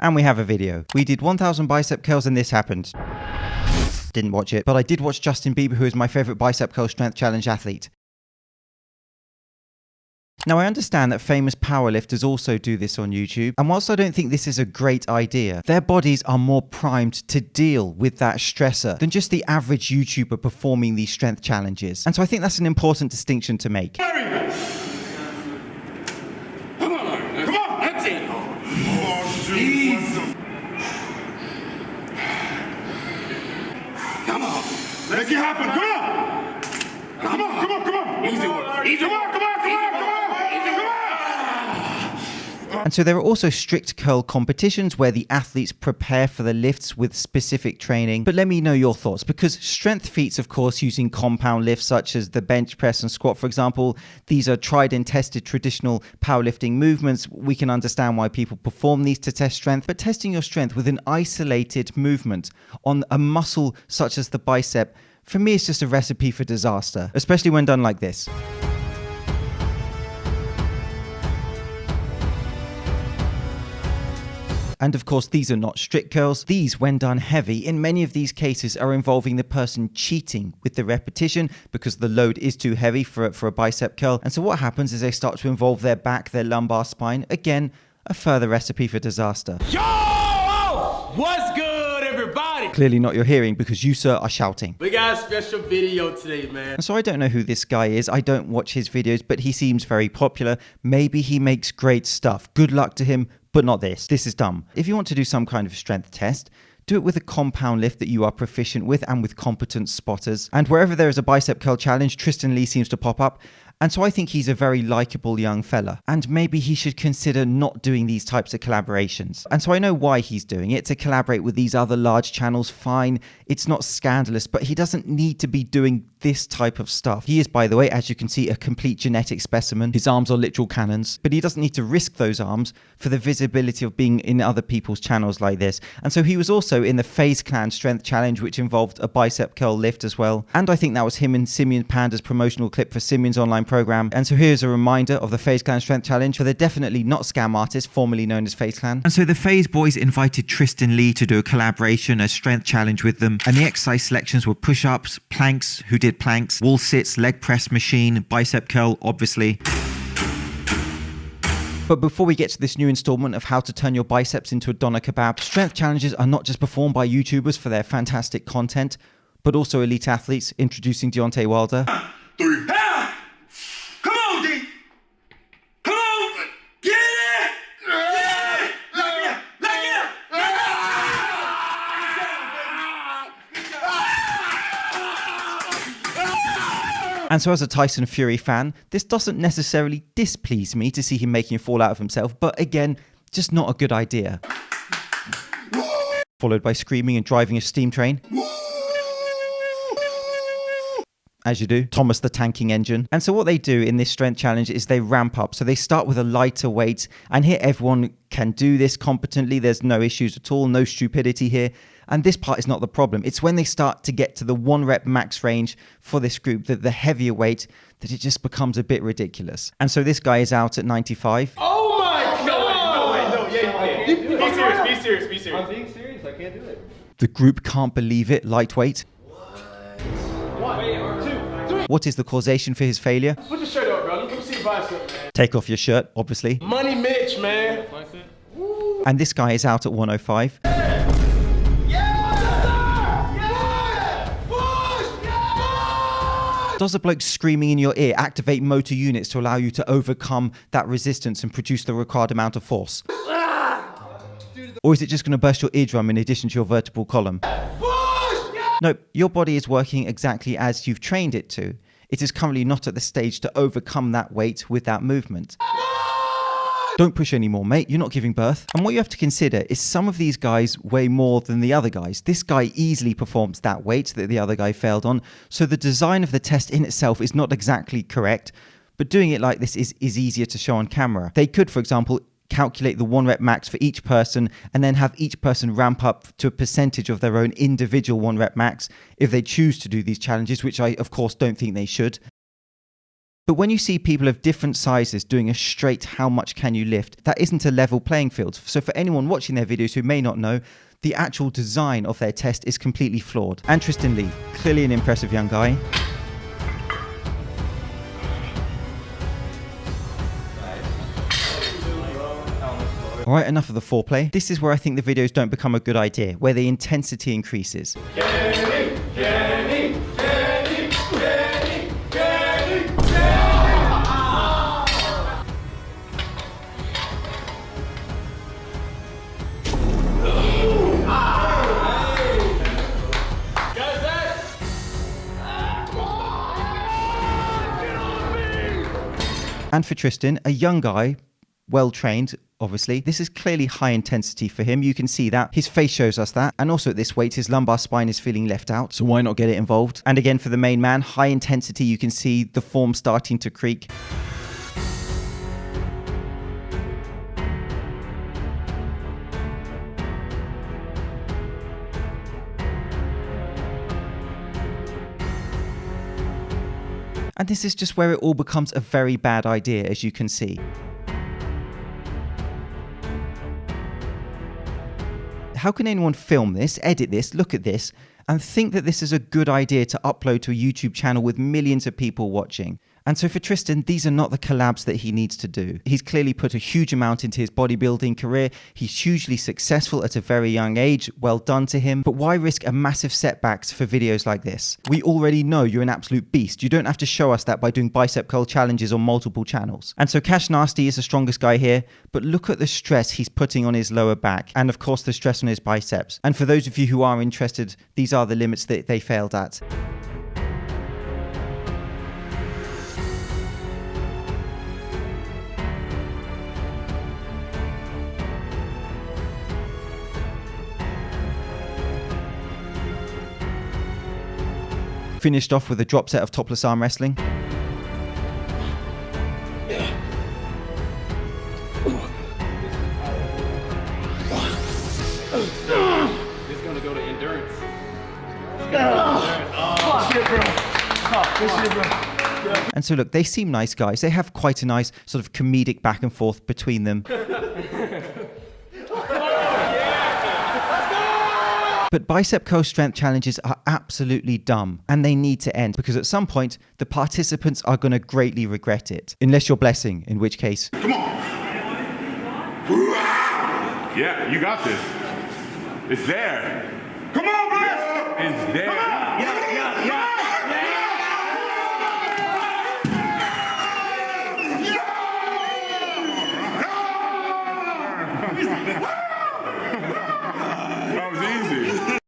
And we have a video. We did 1000 bicep curls and this happened. Didn't watch it, but I did watch Justin Bieber, who is my favorite bicep curl strength challenge athlete. Now, I understand that famous powerlifters also do this on YouTube, and whilst I don't think this is a great idea, their bodies are more primed to deal with that stressor than just the average YouTuber performing these strength challenges. And so I think that's an important distinction to make. Come on, that's it. Come on, make it happen. Come on. Easy work. Come on. And so there are also strict curl competitions where the athletes prepare for the lifts with specific training. But let me know your thoughts, because strength feats, of course, using compound lifts such as the bench press and squat, for example, these are tried and tested traditional powerlifting movements. We can understand why people perform these to test strength, but testing your strength with an isolated movement on a muscle such as the bicep, for me, it's just a recipe for disaster, especially when done like this. And of course, these are not strict curls. These, when done heavy, in many of these cases are involving the person cheating with the repetition because the load is too heavy for a bicep curl. And so what happens is they start to involve their back, their lumbar spine. Again, a further recipe for disaster. Yo! What's good, everybody? Clearly not your hearing, because you, sir, are shouting. We got a special video today, man. And so I don't know who this guy is. I don't watch his videos, but he seems very popular. Maybe he makes great stuff. Good luck to him. But not this. This is dumb. If you want to do some kind of strength test, do it with a compound lift that you are proficient with and with competent spotters. And wherever there is a bicep curl challenge, Tristan Lee seems to pop up. And so I think he's a very likable young fella. And maybe he should consider not doing these types of collaborations. And so I know why he's doing it, to collaborate with these other large channels. Fine, it's not scandalous, but he doesn't need to be doing this type of stuff. He is, by the way, as you can see, a complete genetic specimen. His arms are literal cannons, but he doesn't need to risk those arms for the visibility of being in other people's channels like this. And so he was also in the FaZe Clan strength challenge, which involved a bicep curl lift as well. And I think that was him and Simeon Panda's promotional clip for Simeon's online program. And so here's a reminder of the FaZe Clan strength challenge, for they're definitely not scam artists, formerly known as FaZe Clan. And so the FaZe boys invited Tristan Lee to do a collaboration, a strength challenge with them. And the exercise selections were push-ups, planks, who did planks, wall sits, leg press machine, bicep curl, obviously. But before we get to this new installment of how to turn your biceps into a doner kebab, strength challenges are not just performed by YouTubers for their fantastic content, but also elite athletes. Introducing Deontay Wilder. 3. Come on, D. Come on. Get it. Lock it up. And so as a Tyson Fury fan, this doesn't necessarily displease me to see him making a fool out of himself, but again, just not a good idea. Followed by screaming and driving a steam train. As you do, Thomas the Tanking Engine. And so what they do in this strength challenge is they ramp up. So they start with a lighter weight, and here everyone can do this competently. There's no issues at all, no stupidity here. And this part is not the problem. It's when they start to get to the 1 rep max range for this group, that the heavier weight, that it just becomes a bit ridiculous. And so this guy is out at 95. Oh my God! No, be serious. I'm being serious. I can't do it. The group can't believe it, lightweight. What is the causation for his failure? Put your shirt up, bro. Let me see the bicep, man. Take off your shirt, obviously. Money Mitch, man. And this guy is out at 105. Does the bloke screaming in your ear activate motor units to allow you to overcome that resistance and produce the required amount of force? Or is it just going to burst your eardrum in addition to your vertebral column? No, your body is working exactly as you've trained it to. It is currently not at the stage to overcome that weight with that movement. Don't push anymore, mate. You're not giving birth. And what you have to consider is some of these guys weigh more than the other guys. This guy easily performs that weight that the other guy failed on. So the design of the test in itself is not exactly correct, but doing it like this is easier to show on camera. They could, for example, calculate the 1 rep max for each person and then have each person ramp up to a percentage of their own individual 1 rep max if they choose to do these challenges, which I, of course, don't think they should. But when you see people of different sizes doing a straight how much can you lift, that isn't a level playing field. So for anyone watching their videos who may not know, the actual design of their test is completely flawed. And Tristan Lee, clearly an impressive young guy. Alright, enough of the foreplay. This is where I think the videos don't become a good idea, where the intensity increases. And for Tristan, a young guy, well trained, obviously. This is clearly high intensity for him. You can see that. His face shows us that. And also at this weight, his lumbar spine is feeling left out. So why not get it involved? And again, for the main man, high intensity, you can see the form starting to creak. And this is just where it all becomes a very bad idea, as you can see. How can anyone film this, edit this, look at this, and think that this is a good idea to upload to a YouTube channel with millions of people watching? And so for Tristan, these are not the collabs that he needs to do. He's clearly put a huge amount into his bodybuilding career. He's hugely successful at a very young age. Well done to him. But why risk a massive setbacks for videos like this? We already know you're an absolute beast. You don't have to show us that by doing bicep curl challenges on multiple channels. And so Cash Nasty is the strongest guy here, but look at the stress he's putting on his lower back. And of course, the stress on his biceps. And for those of you who are interested, these are the limits that they failed at. Finished off with a drop set of topless arm wrestling. This is gonna go to endurance. And so look, they seem nice guys. They have quite a nice sort of comedic back and forth between them. But bicep curl strength challenges are absolutely dumb, and they need to end, because at some point the participants are going to greatly regret it. Unless you're blessing, in which case... Come on. Yeah, you got this. It's there. Come on, Bless. It's there. That was easy.